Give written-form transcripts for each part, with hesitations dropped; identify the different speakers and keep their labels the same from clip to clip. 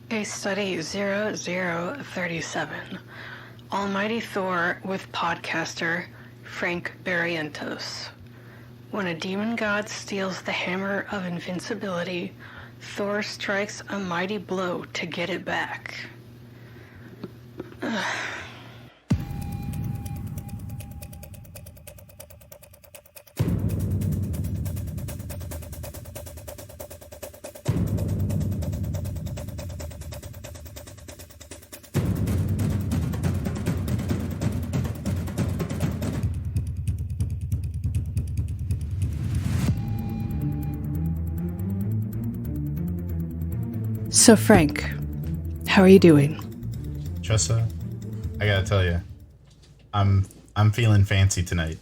Speaker 1: Case Study 0037. Almighty Thor with podcaster Frank Barrientos. When a demon god steals the hammer of invincibility, Thor strikes a mighty blow to get it back. So Frank, how are you doing?
Speaker 2: Tressa, I gotta tell you, I'm feeling fancy tonight.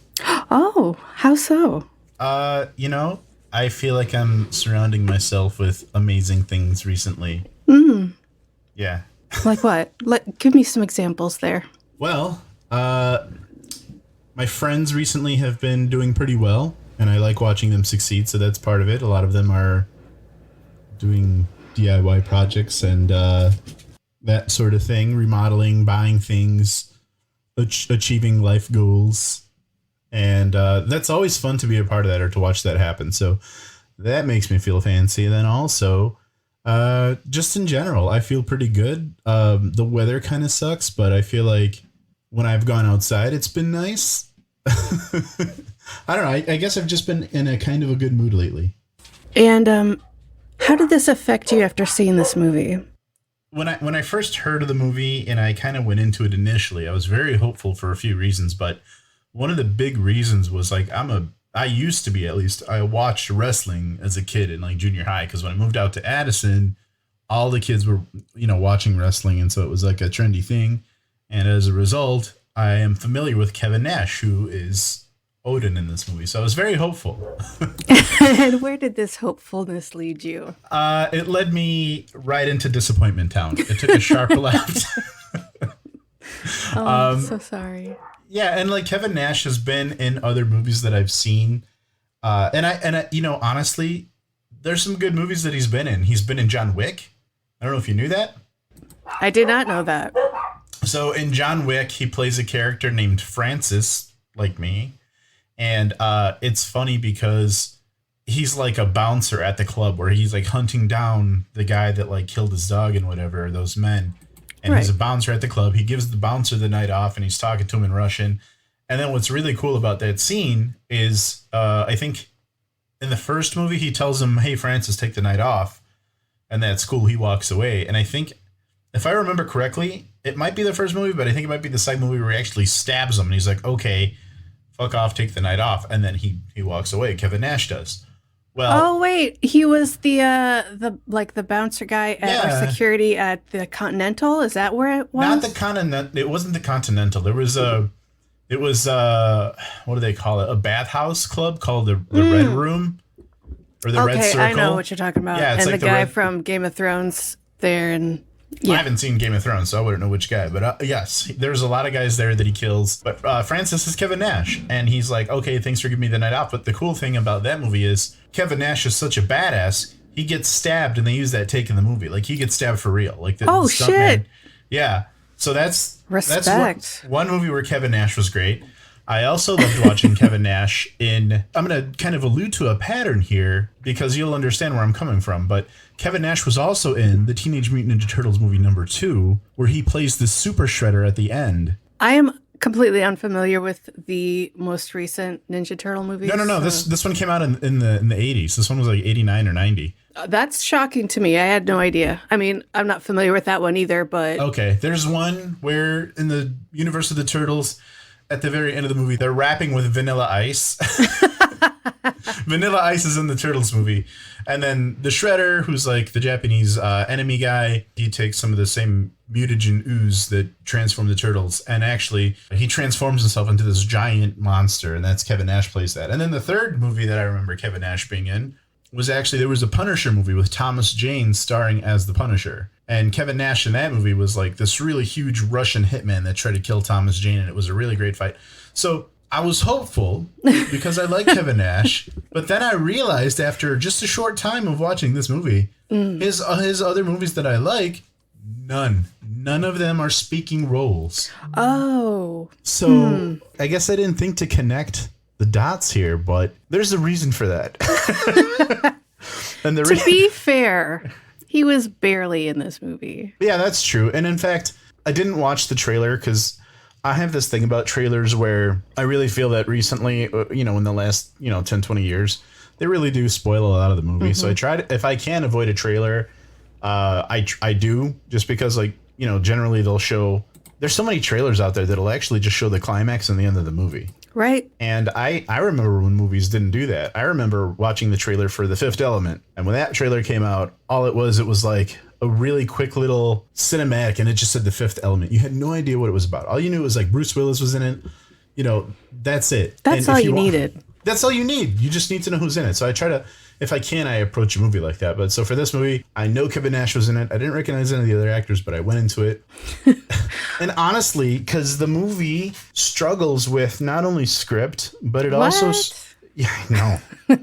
Speaker 1: Oh, how so?
Speaker 2: I feel like I'm surrounding myself with amazing things recently. Yeah.
Speaker 1: Like what? Give me some examples there.
Speaker 2: Well, my friends recently have been doing pretty well, and I like watching them succeed, so that's part of it. A lot of them are doing DIY projects and that sort of thing, remodeling, buying things, achieving life goals. And that's always fun to be a part of that or to watch that happen. So that makes me feel fancy. And then also, just in general, I feel pretty good. The weather kind of sucks, but I feel like when I've gone outside, it's been nice. I don't know. I guess I've just been in a kind of a good mood lately.
Speaker 1: And how did this affect you after seeing this movie?
Speaker 2: When I first heard of the movie and I kind of went into it initially, I was very hopeful for a few reasons, but one of the big reasons was like I used to be, at least I watched wrestling as a kid in like junior high, because when I moved out to Addison, all the kids were, watching wrestling, and so it was like a trendy thing. And as a result, I am familiar with Kevin Nash, who is Odin in this movie. So I was very hopeful.
Speaker 1: And where did this hopefulness lead you?
Speaker 2: It led me right into disappointment town. It took a sharp left.
Speaker 1: I'm so sorry.
Speaker 2: Yeah, and like Kevin Nash has been in other movies that I've seen. And I honestly, there's some good movies that he's been in. He's been in John Wick. I don't know if you knew that.
Speaker 1: I did not know that.
Speaker 2: So in John Wick, he plays a character named Francis, like me. And it's funny because he's like a bouncer at the club where he's like hunting down the guy that like killed his dog and whatever, those men. And He's a bouncer at the club. He gives the bouncer the night off and he's talking to him in Russian. And then what's really cool about that scene is I think in the first movie, he tells him, "Hey, Francis, take the night off." And that's cool. He walks away. And I think if I remember correctly, it might be the first movie, but I think it might be the second movie where he actually stabs him. And he's like, "Okay, fuck off, take the night off." And then he walks away. Kevin Nash does. Well,
Speaker 1: oh wait, he was the bouncer guy or security at the Continental. Is that where it was?
Speaker 2: Not the Continental. It wasn't the Continental. It was what do they call it? A bathhouse club called the Red Room or the Red Circle.
Speaker 1: I know what you're talking about.
Speaker 2: Yeah, it's
Speaker 1: and
Speaker 2: like
Speaker 1: the guy from Game of Thrones there, and
Speaker 2: I haven't seen Game of Thrones, so I wouldn't know which guy. But yes, there's a lot of guys there that he kills. But Francis is Kevin Nash, and he's like, "Okay, thanks for giving me the night off." But the cool thing about that movie is Kevin Nash is such a badass. He gets stabbed, and they use that take in the movie. Like he gets stabbed for real. Like the
Speaker 1: shit.
Speaker 2: Man. Yeah. So that's
Speaker 1: respect.
Speaker 2: One movie where Kevin Nash was great. I also loved watching Kevin Nash in, I'm going to kind of allude to a pattern here because you'll understand where I'm coming from, but Kevin Nash was also in the Teenage Mutant Ninja Turtles movie #2, where he plays the Super Shredder at the end.
Speaker 1: I am completely unfamiliar with the most recent Ninja Turtle movie.
Speaker 2: No. This one came out in the 80s. This one was like 89 or 90.
Speaker 1: That's shocking to me. I had no idea. I mean, I'm not familiar with that one either, but...
Speaker 2: Okay, there's one where in the universe of the Turtles, at the very end of the movie, they're rapping with Vanilla Ice. Vanilla Ice is in the Turtles movie. And then the Shredder, who's like the Japanese enemy guy, he takes some of the same mutagen ooze that transform the Turtles. And actually, he transforms himself into this giant monster. And that's Kevin Nash plays that. And then the third movie that I remember Kevin Nash being in was actually, there was a Punisher movie with Thomas Jane starring as the Punisher. And Kevin Nash in that movie was like this really huge Russian hitman that tried to kill Thomas Jane, and it was a really great fight. So I was hopeful because I like Kevin Nash, but then I realized after just a short time of watching this movie, his other movies that I like None of them are speaking roles.
Speaker 1: Oh.
Speaker 2: So I guess I didn't think to connect the dots here, but there's a reason for that. And
Speaker 1: to be fair, he was barely in this movie.
Speaker 2: Yeah, that's true. And in fact, I didn't watch the trailer because I have this thing about trailers where I really feel that recently, in the last, 10, 20 years, they really do spoil a lot of the movie. So I try to, if I can avoid a trailer, I do, just because generally they'll show, there's so many trailers out there that'll actually just show the climax and the end of the movie.
Speaker 1: Right.
Speaker 2: And I remember when movies didn't do that. I remember watching the trailer for The Fifth Element. And when that trailer came out, it was like a really quick little cinematic, and it just said The Fifth Element. You had no idea what it was about. All you knew was like Bruce Willis was in it. That's it.
Speaker 1: That's all you needed.
Speaker 2: That's all you need. You just need to know who's in it. So I try to, if I can, I approach a movie like that. But so for this movie, I know Kevin Nash was in it. I didn't recognize any of the other actors, but I went into it. And honestly, because the movie struggles with not only script, but it also... Yeah, I know.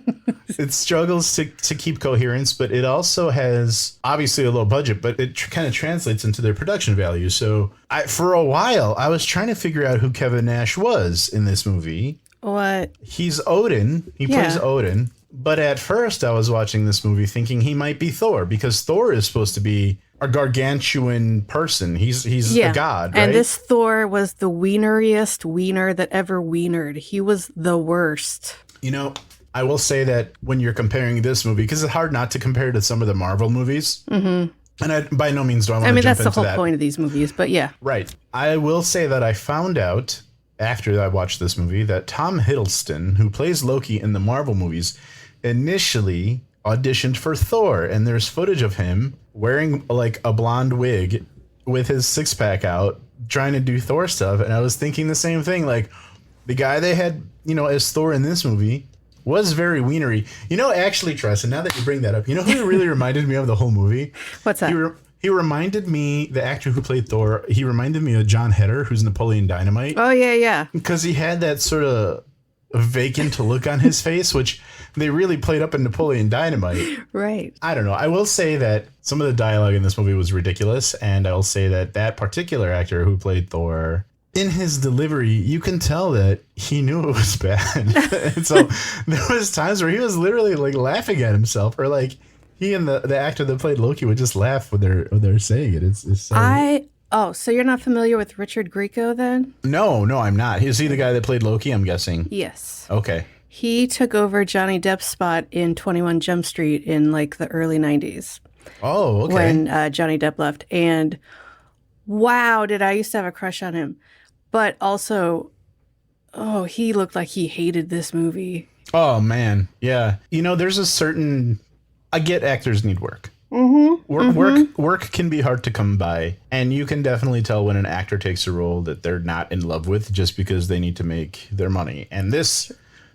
Speaker 2: It struggles to keep coherence, but it also has obviously a low budget, but it kind of translates into their production value. So for a while, I was trying to figure out who Kevin Nash was in this movie.
Speaker 1: What?
Speaker 2: He's Odin. He plays Odin. But at first, I was watching this movie thinking he might be Thor, because Thor is supposed to be a gargantuan person. He's a god, right?
Speaker 1: And this Thor was the wieneriest wiener that ever wienered. He was the worst.
Speaker 2: I will say that when you're comparing this movie, because it's hard not to compare to some of the Marvel movies. Mm-hmm. And I by no means do I want to jump into that.
Speaker 1: That's the whole point of these movies, but yeah.
Speaker 2: Right. I will say that I found out after I watched this movie that Tom Hiddleston, who plays Loki in the Marvel movies, initially auditioned for Thor. And there's footage of him wearing like a blonde wig with his six-pack out, trying to do Thor stuff. And I was thinking the same thing, like the guy they had, as Thor in this movie was very wienery. Actually, Tressa, now that you bring that up, who he really reminded me of the whole movie?
Speaker 1: What's that?
Speaker 2: He reminded me, the actor who played Thor, he reminded me of John Heder, who's Napoleon Dynamite.
Speaker 1: Oh, yeah.
Speaker 2: Because he had that sort of vacant look on his face, which they really played up in Napoleon Dynamite.
Speaker 1: Right.
Speaker 2: I don't know. I will say that some of the dialogue in this movie was ridiculous, and I will say that particular actor who played Thor, in his delivery, you can tell that he knew it was bad. And so there was times where he was literally like laughing at himself, or like he and the actor that played Loki would just laugh when they're saying it. It's so...
Speaker 1: so you're not familiar with Richard Grieco then?
Speaker 2: No, I'm not. Is he the guy that played Loki, I'm guessing?
Speaker 1: Yes.
Speaker 2: Okay.
Speaker 1: He took over Johnny Depp's spot in 21 Jump Street in like the early 90s.
Speaker 2: Oh, okay.
Speaker 1: When Johnny Depp left. And wow, did I used to have a crush on him. But also, he looked like he hated this movie.
Speaker 2: Oh, man. Yeah. There's a certain... I get actors need work.
Speaker 1: Mm-hmm.
Speaker 2: Work can be hard to come by. And you can definitely tell when an actor takes a role that they're not in love with just because they need to make their money. And this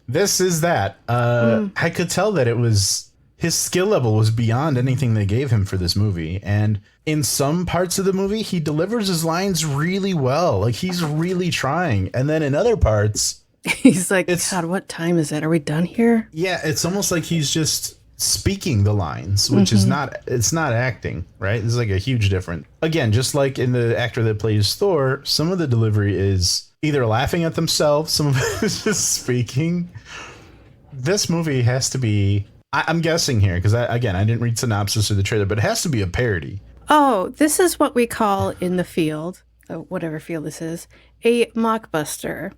Speaker 2: is that. I could tell that it was... His skill level was beyond anything they gave him for this movie. And in some parts of the movie, he delivers his lines really well. Like, he's really trying. And then in other parts...
Speaker 1: He's like, God, what time is it? Are we done here?
Speaker 2: Yeah, it's almost like he's just speaking the lines, which is not... It's not acting, right? There's like a huge difference. Again, just like in the actor that plays Thor, some of the delivery is either laughing at themselves, some of it is just speaking. This movie has to be... I'm guessing here, because I didn't read synopsis or the trailer, but it has to be a parody.
Speaker 1: Oh, this is what we call in the field, whatever field this is, a mockbuster.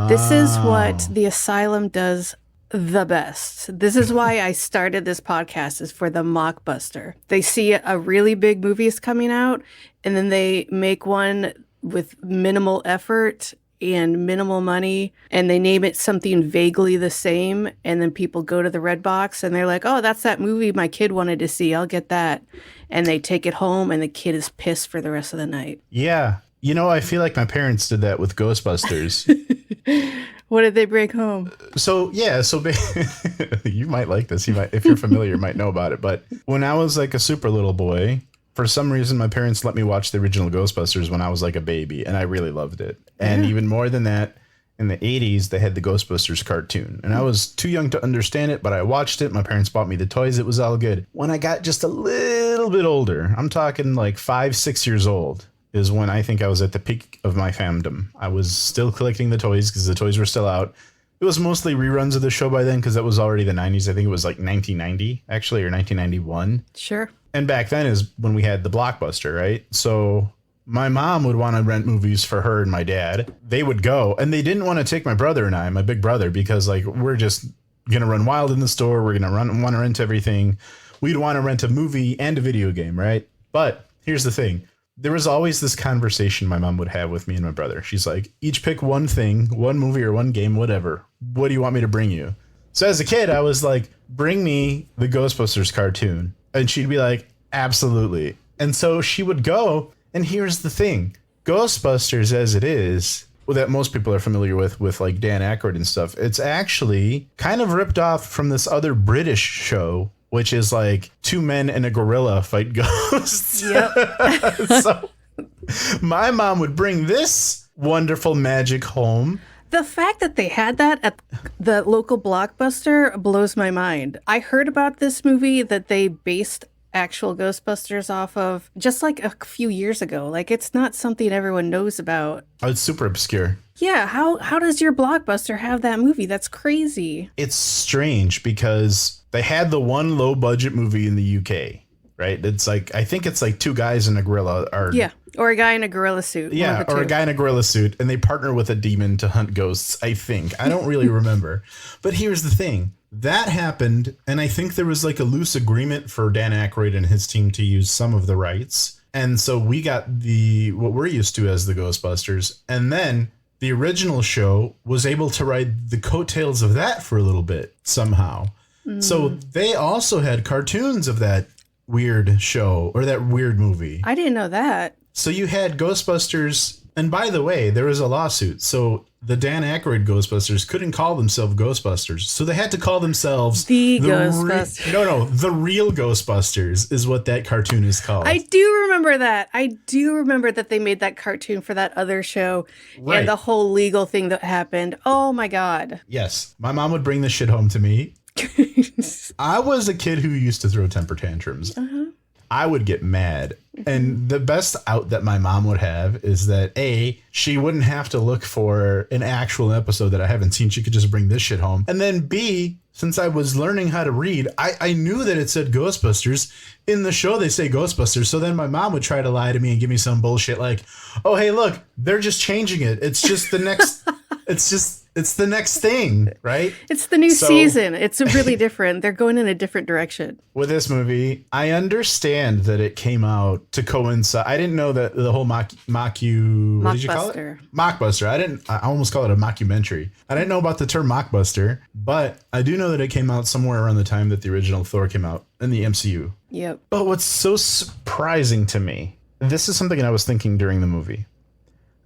Speaker 1: This is what the Asylum does the best. This is why I started this podcast, is for the mockbuster. They see a really big movie is coming out, and then they make one with minimal effort and minimal money, and they name it something vaguely the same, and then people go to the Red Box and they're like, oh, that's that movie my kid wanted to see, I'll get that. And they take it home and the kid is pissed for the rest of the night.
Speaker 2: Yeah. I feel like my parents did that with Ghostbusters.
Speaker 1: What did they bring home?
Speaker 2: So you might like this. If you're familiar, you might know about it. But when I was like a super little boy, for some reason, my parents let me watch the original Ghostbusters when I was like a baby, and I really loved it. And even more than that, in the 80s, they had the Ghostbusters cartoon, and I was too young to understand it, but I watched it. My parents bought me the toys. It was all good. When I got just a little little bit older. I'm talking like 5, 6 years old is when I think I was at the peak of my fandom. I was still collecting the toys because the toys were still out. It was mostly reruns of the show by then because that was already the 90s. I think it was like 1990, actually, or 1991.
Speaker 1: Sure.
Speaker 2: And back then is when we had the Blockbuster, right? So my mom would want to rent movies for her and my dad. They would go, and they didn't want to take my brother and I, my big brother, because like we're just going to run wild in the store. We're going to want to rent everything. We'd want to rent a movie and a video game, right? But here's the thing. There was always this conversation my mom would have with me and my brother. She's like, each pick one thing, one movie or one game, whatever. What do you want me to bring you? So as a kid, I was like, bring me the Ghostbusters cartoon. And she'd be like, absolutely. And so she would go. And here's the thing. Ghostbusters as it is, well, that most people are familiar with like Dan Aykroyd and stuff. It's actually kind of ripped off from this other British show, which is like 2 men and a gorilla fight ghosts.
Speaker 1: Yep.
Speaker 2: So my mom would bring this wonderful magic home.
Speaker 1: The fact that they had that at the local Blockbuster blows my mind. I heard about this movie that they based actual Ghostbusters off of just like a few years ago. Like, it's not something everyone knows about.
Speaker 2: Oh, it's super obscure.
Speaker 1: Yeah, how does your Blockbuster have that movie? That's crazy.
Speaker 2: It's strange because they had the one low budget movie in the UK, right? It's like, I think it's like 2 guys in a gorilla.
Speaker 1: Yeah, or a guy in a gorilla suit.
Speaker 2: Yeah, or a guy in a gorilla suit, and they partner with a demon to hunt ghosts, I think. I don't really remember. But here's the thing. That happened, and I think there was like a loose agreement for Dan Aykroyd and his team to use some of the rights. And so we got what we're used to as the Ghostbusters. And then the original show was able to ride the coattails of that for a little bit somehow. So they also had cartoons of that weird show or that weird movie.
Speaker 1: I didn't know that.
Speaker 2: So you had Ghostbusters, and by the way, there was a lawsuit. So the Dan Aykroyd Ghostbusters couldn't call themselves Ghostbusters. So they had to call themselves
Speaker 1: the Ghostbusters.
Speaker 2: No, the real Ghostbusters is what that cartoon is called.
Speaker 1: I do remember that. I do remember that they made that cartoon for that other show and the whole legal thing that happened. Oh my God.
Speaker 2: Yes. My mom would bring this shit home to me. I was a kid who used to throw temper tantrums. I would get mad. And the best out that my mom would have is that A, she wouldn't have to look for an actual episode that I haven't seen. She could just bring this shit home. And then B, since I was learning how to read, I knew that it said Ghostbusters. In the show, they say Ghostbusters. So then my mom would try to lie to me and give me some bullshit like, oh, hey, look, they're just changing it. It's just the next, it's the next thing, right?
Speaker 1: It's the new season. It's really different. They're going in a different direction.
Speaker 2: With this movie, I understand that it came out to coincide. I didn't know that the whole what did you call it? Mockbuster. I almost call it a mockumentary. I didn't know about the term mockbuster, but I do know that it came out somewhere around the time that the original Thor came out in the MCU.
Speaker 1: Yep.
Speaker 2: But what's so surprising to me, this is something I was thinking during the movie.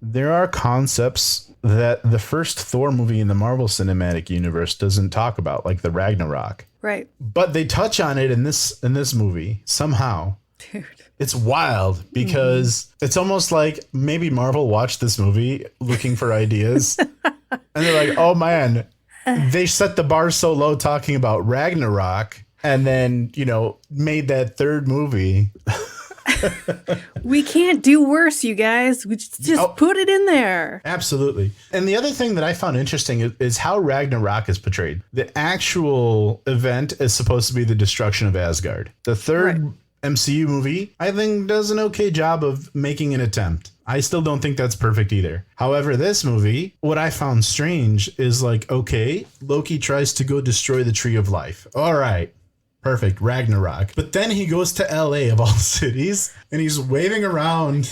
Speaker 2: There are concepts that the first Thor movie in the Marvel Cinematic Universe doesn't talk about, like the Ragnarok.
Speaker 1: Right.
Speaker 2: But they touch on it in this movie somehow.
Speaker 1: Dude.
Speaker 2: It's wild because it's almost like maybe Marvel watched this movie looking for ideas. And they're like, oh man, they set the bar so low talking about Ragnarok and then, made that third movie.
Speaker 1: We can't do worse, you guys. We just put it in there.
Speaker 2: Absolutely. And the other thing that I found interesting is how Ragnarok is portrayed. The actual event is supposed to be the destruction of Asgard. The third MCU movie, I think, does an okay job of making an attempt. I still don't think that's perfect either. However, this movie, what I found strange is like, okay, Loki tries to go destroy the Tree of Life. All right. Perfect, Ragnarok. But then he goes to LA of all cities and he's waving around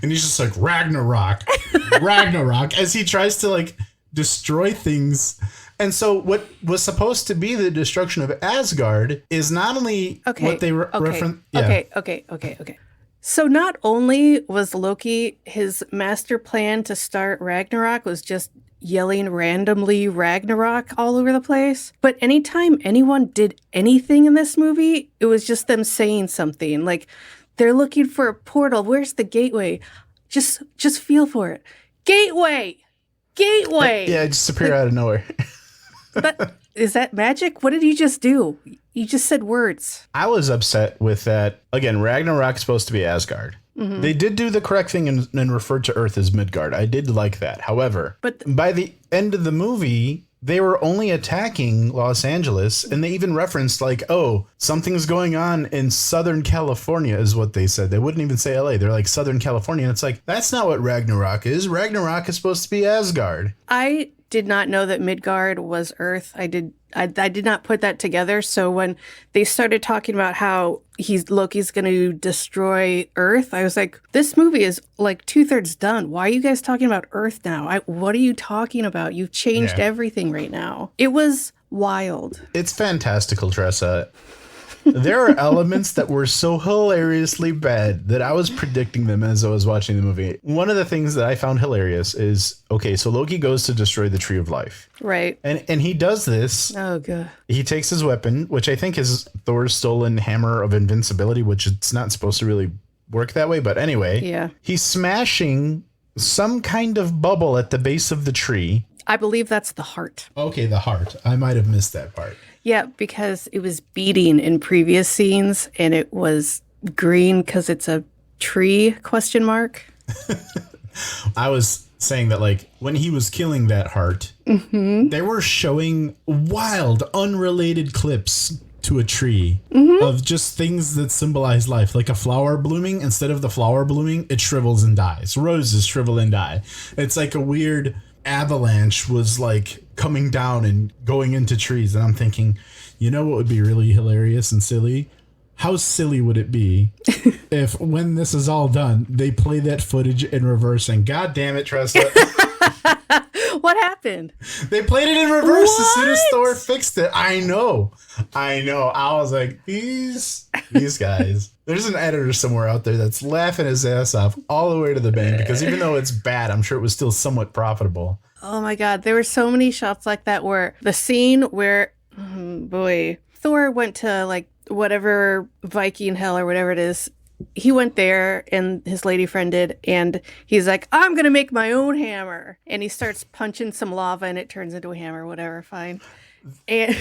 Speaker 2: and he's just like, Ragnarok, Ragnarok, as he tries to like destroy things. And so what was supposed to be the destruction of Asgard is not only what they reference. Yeah.
Speaker 1: Okay. So not only was Loki, his master plan to start Ragnarok was just yelling randomly Ragnarok all over the place, but anytime anyone did anything in this movie, it was just them saying something. Like, they're looking for a portal. Where's the gateway? Just feel for it. Gateway.
Speaker 2: Yeah, just appear out of nowhere.
Speaker 3: Is that magic? What did you just do? You just said words.
Speaker 2: I was upset with that. Again, Ragnarok's supposed to be Asgard. They did do the correct thing and referred to Earth as Midgard. I did like that. However, by the end of the movie, they were only attacking Los Angeles, and they even referenced like, oh, something's going on in Southern California is what they said. They wouldn't even say LA. They're like Southern California. And it's like, that's not what Ragnarok is. Ragnarok is supposed to be Asgard.
Speaker 3: I did not know that Midgard was Earth. I did not put that together. So when they started talking about how Loki's going to destroy Earth, I was like, this movie is like 2/3 done. Why are you guys talking about Earth now? What are you talking about? You've changed everything right now. It was wild.
Speaker 2: It's fantastical, Tressa. There are elements that were so hilariously bad that I was predicting them as I was watching the movie. One of the things that I found hilarious is, okay, so Loki goes to destroy the Tree of Life.
Speaker 3: Right.
Speaker 2: And he does this.
Speaker 3: Oh, God.
Speaker 2: He takes his weapon, which I think is Thor's stolen hammer of invincibility, which it's not supposed to really work that way. But anyway,
Speaker 3: yeah,
Speaker 2: he's smashing some kind of bubble at the base of the tree.
Speaker 3: I believe that's the heart.
Speaker 2: Okay, the heart. I might have missed that part.
Speaker 3: Yeah, because it was beating in previous scenes and it was green because it's a tree ?
Speaker 2: I was saying that like when he was killing that heart, they were showing wild, unrelated clips to a tree of just things that symbolize life, like a flower blooming. Instead of the flower blooming, it shrivels and dies. Roses shrivel and die. It's like a weird avalanche was like coming down and going into trees, and I'm thinking, you know what would be really hilarious and silly? How silly would it be if when this is all done, they play that footage in reverse and God damn it, Tressa.
Speaker 3: What happened?
Speaker 2: They played it in reverse as soon as Thor fixed it. I know. I was like, these guys. There's an editor somewhere out there that's laughing his ass off all the way to the bank because even though it's bad, I'm sure it was still somewhat profitable.
Speaker 3: Oh my God. There were so many shots like that where the scene where, Thor went to like whatever Viking hell or whatever it is. He went there and his lady friend did, and he's like, I'm going to make my own hammer. And he starts punching some lava and it turns into a hammer, whatever, fine. And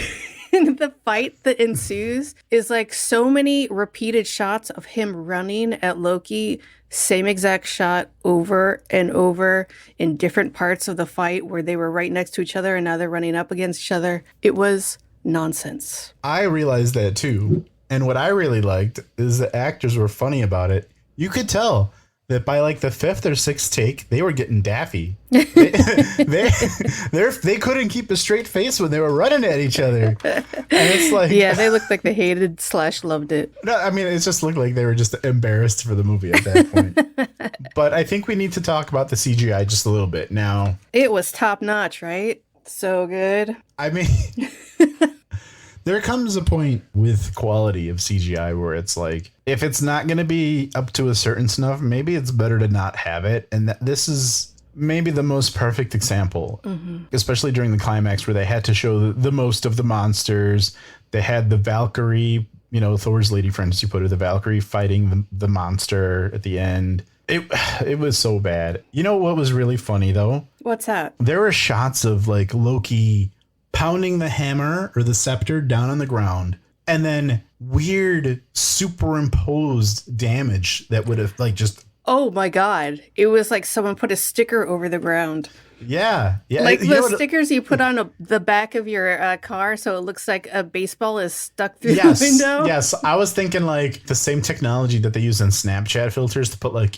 Speaker 3: the fight that ensues is like so many repeated shots of him running at Loki, same exact shot over and over in different parts of the fight where they were right next to each other and now they're running up against each other. It was nonsense.
Speaker 2: I realized that too. And what I really liked is the actors were funny about it. You could tell that by like the 5th or 6th take, they were getting daffy. They couldn't keep a straight face when they were running at each other. And it's like,
Speaker 3: yeah, they looked like they hated / loved it.
Speaker 2: No, I mean, it just looked like they were just embarrassed for the movie at that point. But I think we need to talk about the CGI just a little bit now.
Speaker 3: It was top notch, right? So good.
Speaker 2: I mean... There comes a point with quality of CGI where it's like, if it's not going to be up to a certain snuff, maybe it's better to not have it. And this is maybe the most perfect example, especially during the climax where they had to show the most of the monsters. They had the Valkyrie, Thor's lady friend, as you put it, the Valkyrie fighting the monster at the end. It was so bad. You know what was really funny, though?
Speaker 3: What's that?
Speaker 2: There were shots of like Loki pounding the hammer or the scepter down on the ground, and then weird superimposed damage that would have like just... Oh
Speaker 3: my God. It was like someone put a sticker over the ground.
Speaker 2: Yeah.
Speaker 3: Like the stickers you put on the back of your car so it looks like a baseball is stuck through the window.
Speaker 2: Yes. I was thinking like the same technology that they use in Snapchat filters to put like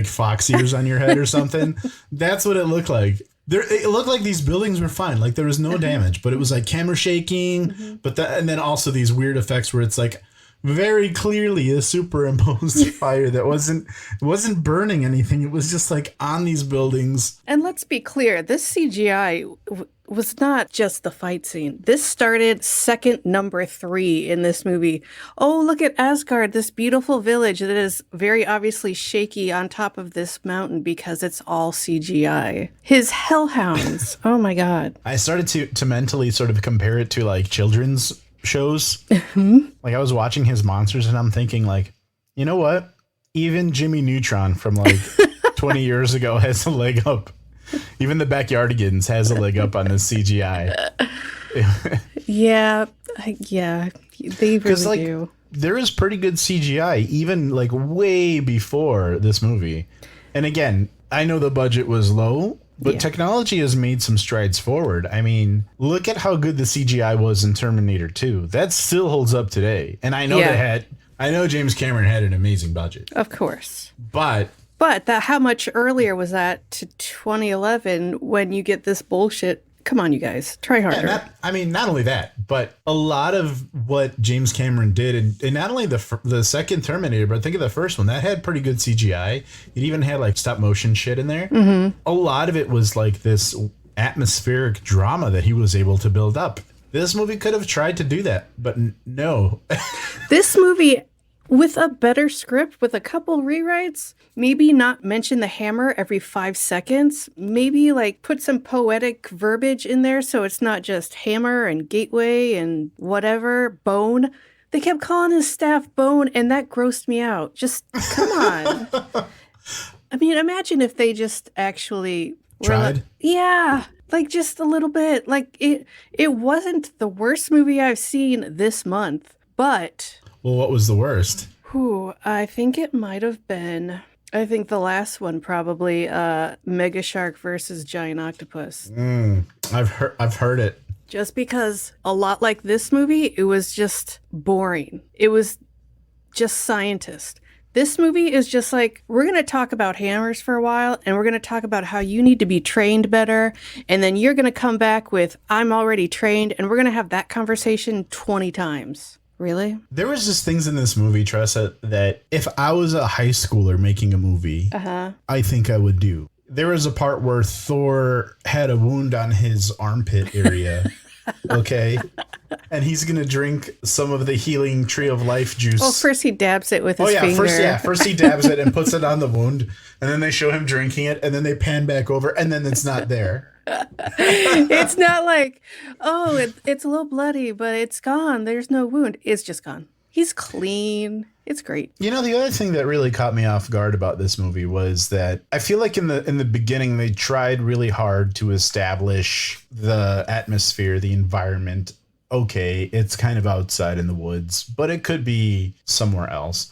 Speaker 2: fox ears on your head or something. That's what it looked like. It looked like these buildings were fine. Like there was no damage, but it was like camera shaking. But and then also these weird effects where it's like very clearly a superimposed fire that wasn't burning anything. It was just like on these buildings.
Speaker 3: And let's be clear, this CGI was not just the fight scene. This started second number 3 in this movie. Oh, look at Asgard, this beautiful village that is very obviously shaky on top of this mountain because it's all CGI. His hellhounds. Oh my God.
Speaker 2: I started to mentally sort of compare it to like children's shows. Like I was watching his monsters and I'm thinking like, you know what? Even Jimmy Neutron from like 20 years ago has a leg up. Even the Backyardigans has a leg up on this CGI.
Speaker 3: Yeah, they really do.
Speaker 2: There is pretty good CGI, even like way before this movie. And again, I know the budget was low, but technology has made some strides forward. I mean, look at how good the CGI was in Terminator 2. That still holds up today. And I know I know James Cameron had an amazing budget.
Speaker 3: Of course.
Speaker 2: But
Speaker 3: how much earlier was that to 2011 when you get this bullshit? Come on, you guys, try harder.
Speaker 2: Not only that, but a lot of what James Cameron did, and not only the second Terminator, but think of the first one, that had pretty good CGI. It even had like stop motion shit in there. Mm-hmm. A lot of it was like this atmospheric drama that he was able to build up. This movie could have tried to do that, but no.
Speaker 3: This movie, with a better script, with a couple rewrites, maybe not mention the hammer every 5 seconds, maybe like put some poetic verbiage in there so it's not just hammer and gateway and whatever, bone. They kept calling his staff bone, and that grossed me out. Just come on. I mean, imagine if they just actually
Speaker 2: tried.
Speaker 3: Like just a little bit. Like it wasn't the worst movie I've seen this month, but...
Speaker 2: Well, what was the worst?
Speaker 3: I think it might have been... I think the last one probably, Mega Shark versus Giant Octopus.
Speaker 2: I've heard it.
Speaker 3: Just because a lot like this movie, it was just boring. It was just scientist. This movie is just like, we're going to talk about hammers for a while, and we're going to talk about how you need to be trained better, and then you're going to come back with, I'm already trained, and we're going to have that conversation 20 times. Really?
Speaker 2: There was just things in this movie, Tressa, that if I was a high schooler making a movie, I think I would do. There was a part where Thor had a wound on his armpit area. Okay. And he's going to drink some of the healing Tree of Life juice.
Speaker 3: Well, first he dabs it with his finger.
Speaker 2: First he dabs it and puts it on the wound. And then they show him drinking it. And then they pan back over. And then it's not there.
Speaker 3: It's not like, it's a little bloody, but it's gone. There's no wound. It's just gone. He's clean. It's great.
Speaker 2: You know, the other thing that really caught me off guard about this movie was that I feel like in the beginning they tried really hard to establish the atmosphere, the environment. Okay, it's kind of outside in the woods, but it could be somewhere else.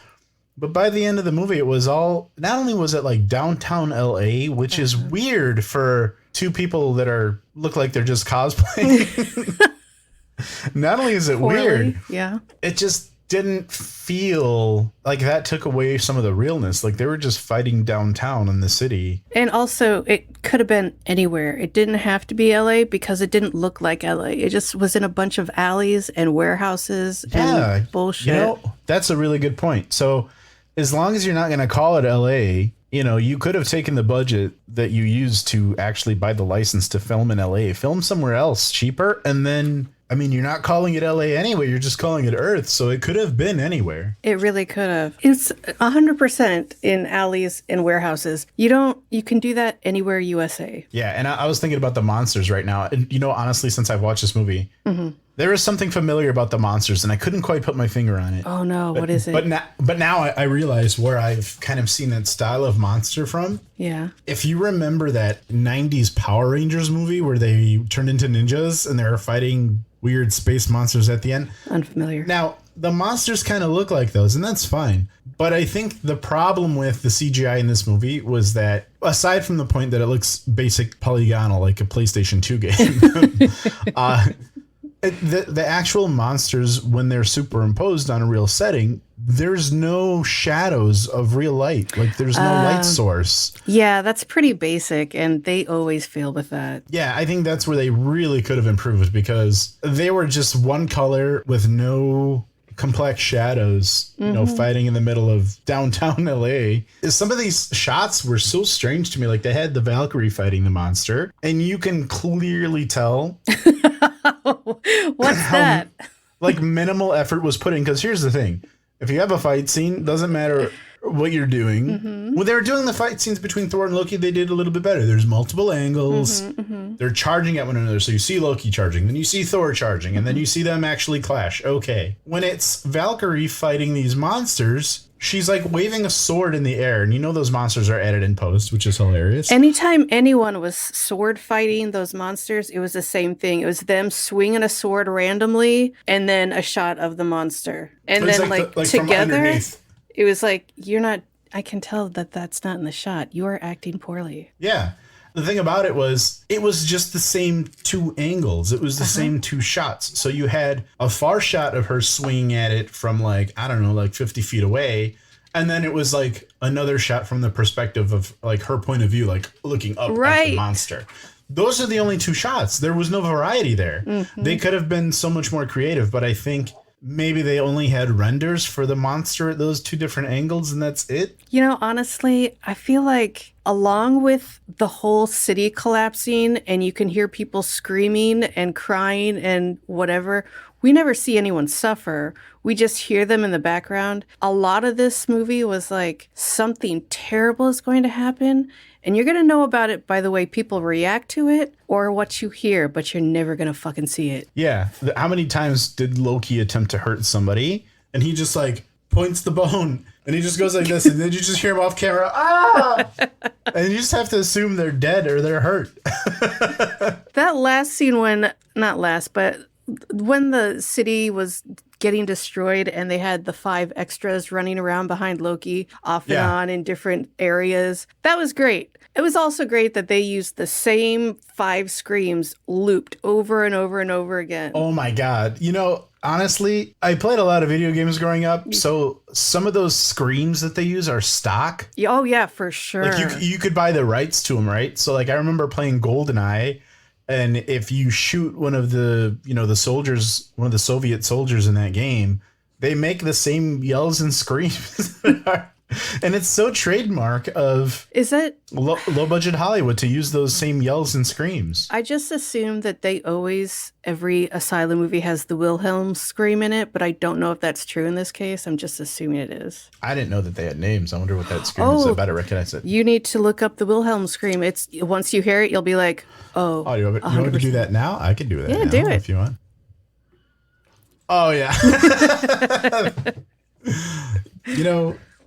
Speaker 2: But by the end of the movie, it was all, not only was it like downtown LA, which is weird for two people that look like they're just cosplaying. Not only is it weird, it just didn't feel like that took away some of the realness. Like they were just fighting downtown in the city.
Speaker 3: And also it could have been anywhere. It didn't have to be LA because it didn't look like LA. It just was in a bunch of alleys and warehouses and bullshit.
Speaker 2: You know, that's a really good point. So as long as you're not going to call it LA, you know, you could have taken the budget that you used to actually buy the license to film in LA, film somewhere else cheaper. And then, I mean, you're not calling it LA anyway. You're just calling it Earth. So it could have been anywhere.
Speaker 3: It really could have. It's 100% in alleys and warehouses. You can do that anywhere USA.
Speaker 2: Yeah. And I was thinking about the monsters right now. And, you know, honestly, since I've watched this movie, there is something familiar about the monsters, and I couldn't quite put my finger on it.
Speaker 3: Oh, no. What is it?
Speaker 2: But now I realize where I've kind of seen that style of monster from.
Speaker 3: Yeah.
Speaker 2: If you remember that 90s Power Rangers movie where they turned into ninjas and they were fighting weird space monsters at the end.
Speaker 3: Unfamiliar.
Speaker 2: Now, the monsters kind of look like those, and that's fine. But I think the problem with the CGI in this movie was that, aside from the point that it looks basic polygonal like a PlayStation 2 game, the actual monsters, when they're superimposed on a real setting, there's no shadows of real light. Like there's no light source.
Speaker 3: Yeah, that's pretty basic, and they always fail with that.
Speaker 2: Yeah, I think that's where they really could have improved, because they were just one color with no complex shadows, you know, fighting in the middle of downtown LA. Some of these shots were so strange to me. Like they had the Valkyrie fighting the monster, and you can clearly tell
Speaker 3: what's that?
Speaker 2: Like minimal effort was put in. Because here's the thing: if you have a fight scene, doesn't matter what you're doing. When they were doing the fight scenes between Thor and Loki, they did a little bit better. There's multiple angles. They're charging at one another. So you see Loki charging, then you see Thor charging, and then you see them actually clash. Okay. When it's Valkyrie fighting these monsters, she's like waving a sword in the air, and you know those monsters are added in post, which is hilarious.
Speaker 3: Anytime anyone was sword fighting those monsters, it was the same thing. It was them swinging a sword randomly, and then a shot of the monster. And then like together, it was like, you're not, I can tell that that's not in the shot. You are acting poorly.
Speaker 2: Yeah. The thing about it was just the same two angles. It was the same two shots. So you had a far shot of her swinging at it from like, I don't know, like 50 feet away. And then it was like another shot from the perspective of like her point of view, like looking up at the monster. Those are the only two shots. There was no variety there. They could have been so much more creative, but I think maybe they only had renders for the monster at those two different angles, and that's it.
Speaker 3: You know, honestly, I feel like along with the whole city collapsing and you can hear people screaming and crying and whatever, we never see anyone suffer. We just hear them in the background. A lot of this movie was like something terrible is going to happen. And you're going to know about it by the way people react to it or what you hear, but you're never going to fucking see it.
Speaker 2: Yeah. How many times did Loki attempt to hurt somebody? And he just like points the bone and he just goes like this. And then you just hear him off camera. Ah! And you just have to assume they're dead or they're hurt.
Speaker 3: That last scene not last, but when the city was getting destroyed and they had the 5 extras running around behind Loki off and on in different areas, that was great. It was also great that they used the same 5 screams looped over and over and over again.
Speaker 2: Oh my God. You know, honestly, I played a lot of video games growing up, so some of those screams that they use are stock.
Speaker 3: Oh yeah, for sure.
Speaker 2: Like you could buy the rights to them, right? So like I remember playing GoldenEye, and if you shoot one of the, the soldiers, one of the Soviet soldiers in that game, they make the same yells and screams. And it's so trademark of low budget Hollywood to use those same yells and screams.
Speaker 3: I just assume that every Asylum movie has the Wilhelm scream in it, but I don't know if that's true in this case. I'm just assuming it is.
Speaker 2: I didn't know that they had names. I wonder what that scream is. I better recognize it.
Speaker 3: You need to look up the Wilhelm scream. It's once you hear it, you'll be like, oh.
Speaker 2: Oh, you want me to do that now? I can do that.
Speaker 3: Yeah,
Speaker 2: now,
Speaker 3: do it
Speaker 2: if you want. Oh yeah.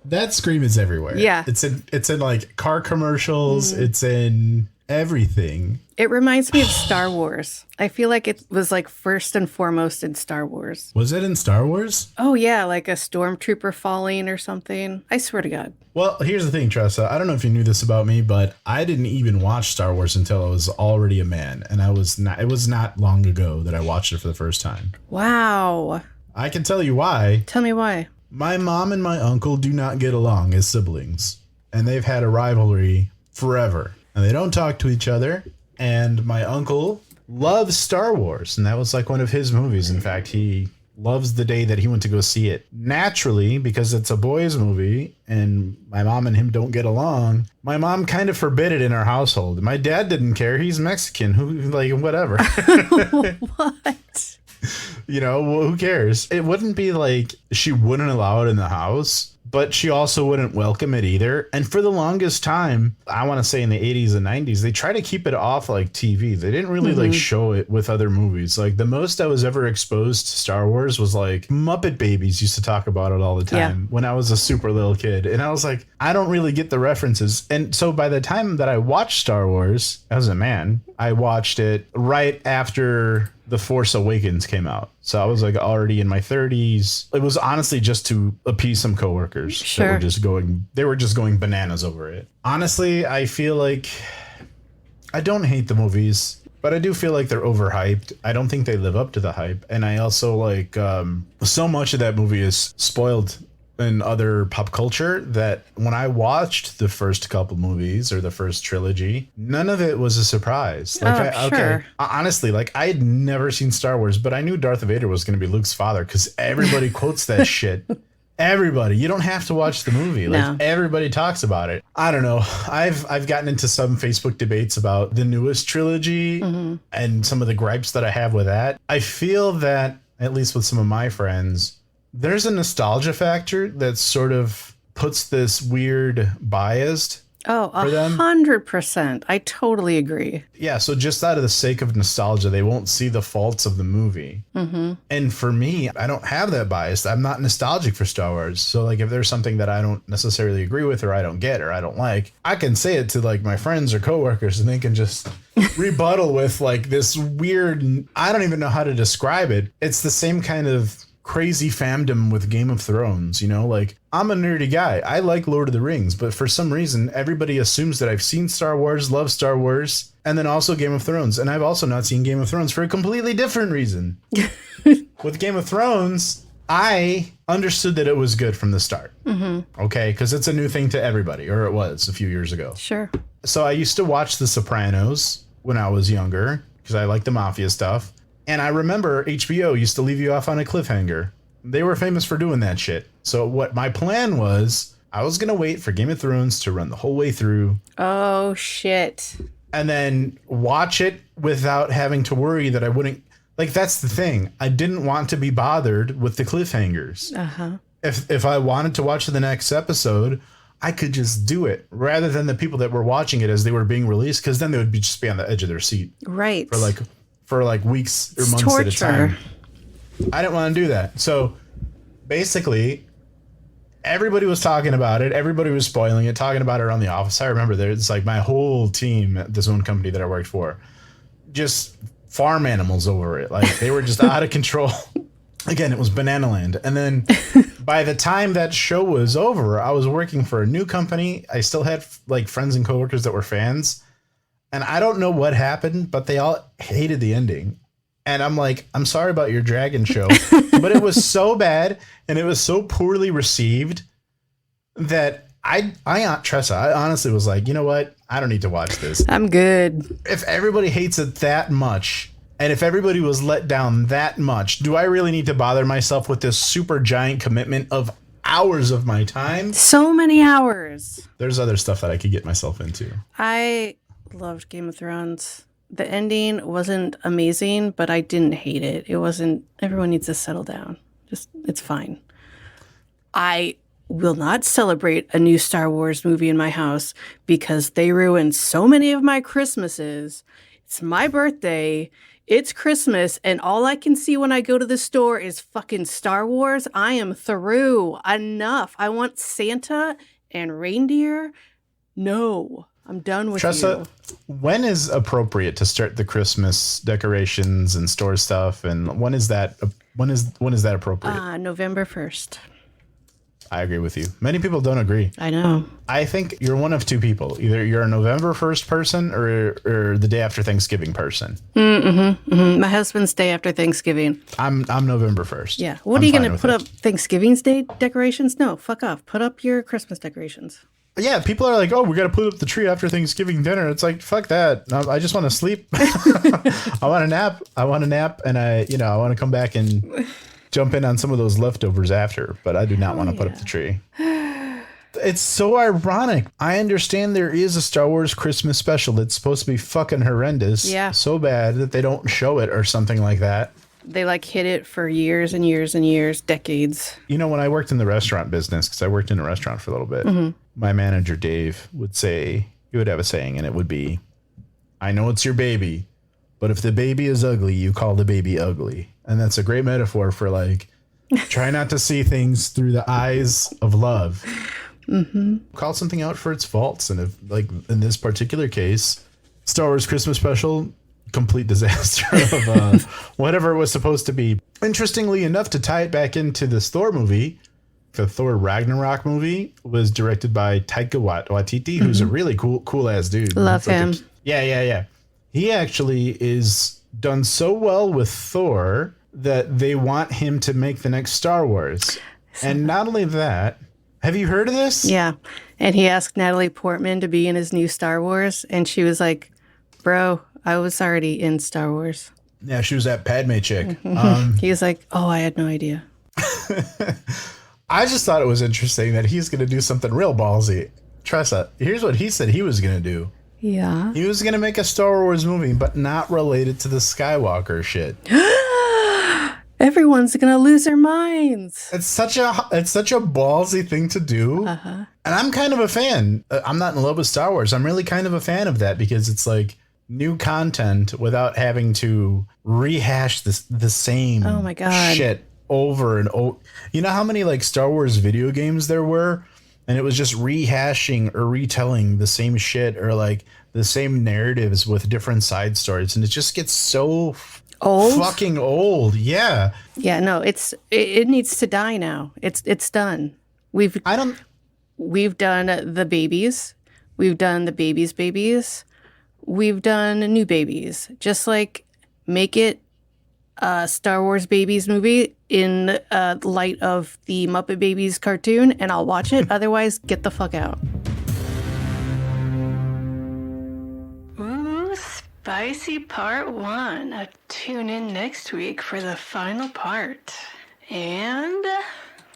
Speaker 2: That scream is everywhere.
Speaker 3: Yeah.
Speaker 2: It's in like car commercials. It's in everything.
Speaker 3: It reminds me of Star Wars. I feel like it was like first and foremost in Star Wars.
Speaker 2: Was it in Star Wars?
Speaker 3: Oh yeah, like a stormtrooper falling or something. I swear to God.
Speaker 2: Well, here's the thing, Tressa. I don't know if you knew this about me, but I didn't even watch Star Wars until I was already a man. And it was not long ago that I watched it for the first time.
Speaker 3: Wow.
Speaker 2: I can tell you why.
Speaker 3: Tell me why.
Speaker 2: My mom and my uncle do not get along as siblings, and they've had a rivalry forever, and they don't talk to each other. And my uncle loves Star Wars, and that was like one of his movies. In fact, he loves the day that he went to go see it. Naturally, because it's a boys' movie and my mom and him don't get along, my mom kind of forbid it in our household. My dad didn't care. He's Mexican. Whatever.
Speaker 3: What?
Speaker 2: Who cares? It wouldn't be like she wouldn't allow it in the house, but she also wouldn't welcome it either. And for the longest time, I want to say in the 80s and 90s, they try to keep it off like TV. They didn't really like show it with other movies. Like the most I was ever exposed to Star Wars was like Muppet Babies used to talk about it all the time when I was a super little kid. And I was like, I don't really get the references. And so by the time that I watched Star Wars as a man, I watched it right after The Force Awakens came out. So I was like already in my 30s. It was honestly just to appease some coworkers that were just going bananas over it. Honestly, I feel like I don't hate the movies, but I do feel like they're overhyped. I don't think they live up to the hype. And I also like so much of that movie is spoiled in other pop culture that when I watched the first couple movies or the first trilogy, none of it was a surprise. Honestly, like I had never seen Star Wars, but I knew Darth Vader was going to be Luke's father because everybody quotes that shit. Everybody. You don't have to watch the movie. Like everybody talks about it. I don't know. I've gotten into some Facebook debates about the newest trilogy and some of the gripes that I have with that. I feel that, at least with some of my friends, there's a nostalgia factor that's sort of puts this weird bias.
Speaker 3: Oh, 100%. I totally agree.
Speaker 2: Yeah, so just out of the sake of nostalgia, they won't see the faults of the movie. Mm-hmm. And for me, I don't have that bias. I'm not nostalgic for Star Wars. So, like, if there's something that I don't necessarily agree with or I don't get or I don't like, I can say it to, like, my friends or coworkers and they can just rebuttal with, like, this weird, I don't even know how to describe it. It's the same kind of crazy fandom with Game of Thrones, you know, like I'm a nerdy guy. I like Lord of the Rings, but for some reason, everybody assumes that I've seen Star Wars, love Star Wars, and then also Game of Thrones. And I've also not seen Game of Thrones for a completely different reason. With Game of Thrones, I understood that it was good from the start. Mm-hmm. Okay, because it's a new thing to everybody, or it was a few years ago.
Speaker 3: Sure.
Speaker 2: So I used to watch The Sopranos when I was younger because I liked the mafia stuff. And I remember HBO used to leave you off on a cliffhanger. They were famous for doing that shit. So what my plan was, I was going to wait for Game of Thrones to run the whole way through.
Speaker 3: Oh, shit.
Speaker 2: And then watch it without having to worry that I wouldn't. Like, that's the thing. I didn't want to be bothered with the cliffhangers. Uh-huh. If I wanted to watch the next episode, I could just do it rather than the people that were watching it as they were being released, because then they would just be on the edge of their seat.
Speaker 3: Right.
Speaker 2: For weeks or months
Speaker 3: torture.
Speaker 2: At a time. I didn't want to do that. So basically, everybody was talking about it. Everybody was spoiling it, talking about it around the office. I remember there's like my whole team at this one company that I worked for, just farm animals over it. Like they were just out of control. Again, it was Banana Land. And then by the time that show was over, I was working for a new company. I still had like friends and coworkers that were fans. And I don't know what happened, but they all hated the ending. And I'm like, I'm sorry about your dragon show, but it was so bad and it was so poorly received that I honestly was like, you know what? I don't need to watch this.
Speaker 3: I'm good.
Speaker 2: If everybody hates it that much, and if everybody was let down that much, do I really need to bother myself with this super giant commitment of hours of my time?
Speaker 3: So many hours.
Speaker 2: There's other stuff that I could get myself into.
Speaker 3: I loved Game of Thrones. The ending wasn't amazing, but I didn't hate it. It wasn't, everyone needs to settle down. Just, it's fine. I will not celebrate a new Star Wars movie in my house because they ruined so many of my Christmases. It's my birthday. It's Christmas, and all I can see when I go to the store is fucking Star Wars. I am through. Enough. I want Santa and reindeer. No. I'm done with
Speaker 2: Tressa,
Speaker 3: you.
Speaker 2: When is appropriate to start the Christmas decorations and store stuff, and when is that appropriate?
Speaker 3: November 1st.
Speaker 2: I agree with you. Many people don't agree.
Speaker 3: I know.
Speaker 2: I think you're one of two people. Either you're a November 1st person or the day after Thanksgiving person.
Speaker 3: Mm-hmm, mm-hmm. My husband's day after Thanksgiving.
Speaker 2: I'm November 1st.
Speaker 3: Yeah. What are you going to put up Thanksgiving's Day decorations? No, fuck off. Put up your Christmas decorations.
Speaker 2: Yeah, people are like, oh, we got to put up the tree after Thanksgiving dinner. It's like, fuck that. I just want to sleep. I want a nap. And I want to come back and jump in on some of those leftovers after. But I do not want to put up the tree. It's so ironic. I understand there is a Star Wars Christmas special that's supposed to be fucking horrendous.
Speaker 3: Yeah.
Speaker 2: So bad that they don't show it or something like that.
Speaker 3: They hit it for years and years and years, decades.
Speaker 2: You know, when I worked in the restaurant business, because I worked in a restaurant for a little bit, my manager, Dave, would have a saying, and it would be, I know it's your baby, but if the baby is ugly, you call the baby ugly. And that's a great metaphor for try not to see things through the eyes of love. Mm-hmm. Call something out for its faults. And if, in this particular case, Star Wars Christmas special, complete disaster of whatever it was supposed to be. Interestingly enough, to tie it back into this Thor movie, the Thor Ragnarok movie was directed by Taika Waititi, who's a really cool ass dude.
Speaker 3: Love him.
Speaker 2: Yeah. He actually is done so well with Thor that they want him to make the next Star Wars. And not only that, have you heard of this?
Speaker 3: Yeah. And he asked Natalie Portman to be in his new Star Wars, and she was like, bro, I was already in Star Wars.
Speaker 2: Yeah, she was that Padme chick.
Speaker 3: He was like, oh, I had no idea.
Speaker 2: I just thought it was interesting that he's going to do something real ballsy. Tressa, here's what he said he was going to do.
Speaker 3: Yeah.
Speaker 2: He was going to make a Star Wars movie, but not related to the Skywalker shit.
Speaker 3: Everyone's gonna lose their minds.
Speaker 2: It's such a ballsy thing to do.
Speaker 3: Uh-huh.
Speaker 2: And I'm kind of a fan. I'm not in love with Star Wars. I'm really kind of a fan of that because it's like new content without having to rehash the same
Speaker 3: Oh my God.
Speaker 2: shit over and over. You know how many like Star Wars video games there were? And it was just rehashing or retelling the same shit or like the same narratives with different side stories. And it just gets so
Speaker 3: Old?
Speaker 2: fucking old. Yeah.
Speaker 3: Yeah, no, it needs to die now. It's done. We've done the babies. We've done the babies. We've done new babies. Just like make it a Star Wars Babies movie in light of the Muppet Babies cartoon, and I'll watch it. Otherwise, get the fuck out.
Speaker 1: Ooh, spicy part 1. Tune in next week for the final part. And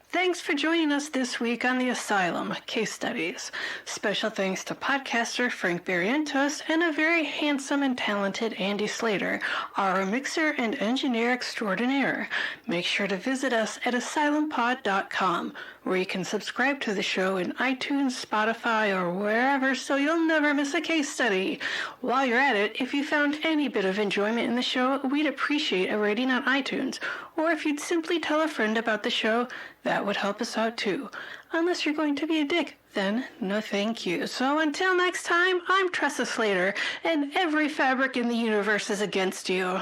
Speaker 1: thanks for joining us this week on the Asylum Case Studies. Special thanks to podcaster Frank Barrientos and a very handsome and talented Andy Slater, our mixer and engineer extraordinaire. Make sure to visit us at asylumpod.com, where you can subscribe to the show in iTunes, Spotify, or wherever so you'll never miss a case study. While you're at it, if you found any bit of enjoyment in the show, we'd appreciate a rating on iTunes, or if you'd simply tell a friend about the show, that would help us out too. Unless you're going to be a dick, then no thank you. So until next time, I'm Tressa Slater, and every fabric in the universe is against you.